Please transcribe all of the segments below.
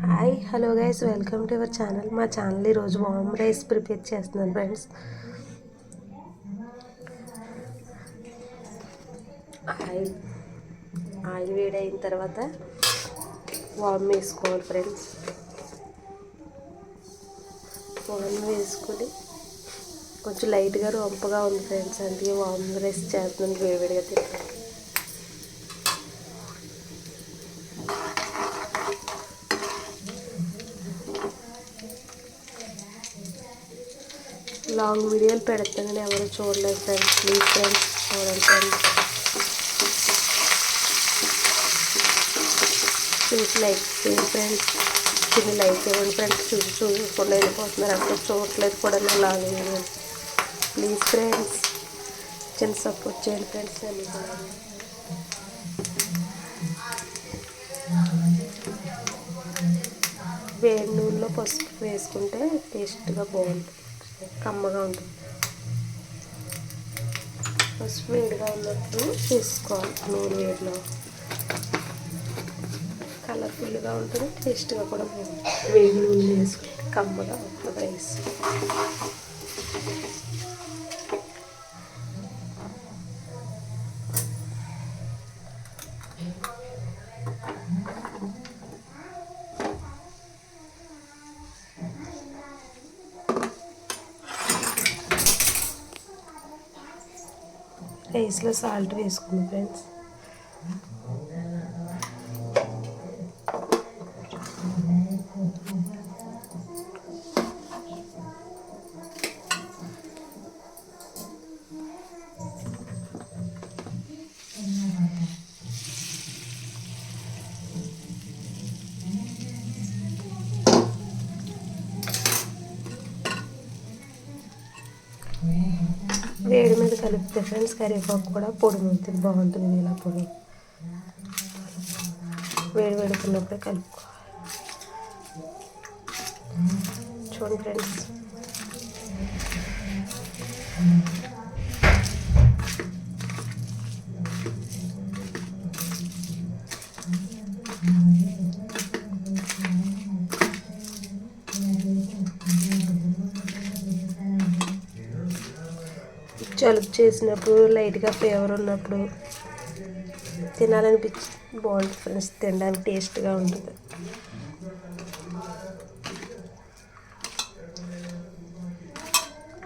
Hi hello guys, welcome to our channel. మా channel ఈరోజు వామ్ rice prepare చేస్తున్నాను friends. Oil వేడైన తర్వాత వామ్ వేసుకోవాలి ఫ్రెండ్స్. వామ్ వేసుకొని కొంచెం లైట్గా రొంపగా ఉంది ఫ్రెండ్స్, అందుకే వామ్ రైస్ చేస్తున్నాను. వేడివేడిగా తింటాను. లాంగ్ వీడియోలు పెడతాను కానీ ఎవరు చూడలేదు ఫ్రెండ్స్. ప్లీజ్ ఫ్రెండ్స్ చూడండి ఫ్రెండ్స్. చూసి లైక్ చేయండి ఫ్రెండ్స్. చిన్న లైక్ ఇవ్వండి ఫ్రెండ్స్. చూడకుండా వెళ్ళిపోతున్నారు, అక్కడ చూడలేదు కూడా లాంగ్ వీడియో. ప్లీజ్ ఫ్రెండ్స్ చిన్న సపోర్ట్ చేయండి ఫ్రెండ్స్. వేడి నూనెలో పసుపు వేసుకుంటే టేస్ట్గా బాగుంటుంది, కమ్మగా ఉంటుంది. పసుపు వేడిగా ఉన్నప్పుడు వేసుకోవాలి. నూనె వేడిలో కలర్ఫుల్గా ఉంటుంది, టేస్ట్గా కూడా బాగుంటుంది. వేడి నూనె వేసుకుంటే కమ్మగా ఉంటుంది రైస్. రైస్లో సాల్ట్ వేసుకుంది ఫ్రెండ్స్. వేడి మీద కలిపితే ఫ్రెండ్స్ కరివేపాకు కూడా పొడి అవుతుంది, బాగుంటుంది. ఇలా పొడి వేడి వేడుకున్నప్పుడే కలుపుకోవాలి. చూడండి ఫ్రెండ్స్. జలుబు చేసినప్పుడు, లైట్గా ఫీవర్ ఉన్నప్పుడు తినాలనిపించి బాగుంటుంది ఫ్రెండ్స్. తినడానికి టేస్ట్గా ఉంటుంది.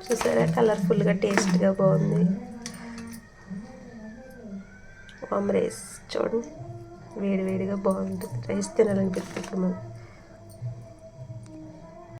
చూసారా, కలర్ఫుల్గా టేస్ట్గా బాగుంది వామ్ రైస్. చూడండి వేడివేడిగా బాగుంటుంది. రైస్ తినాలనిపిస్తుంది ఇప్పుడు మనం.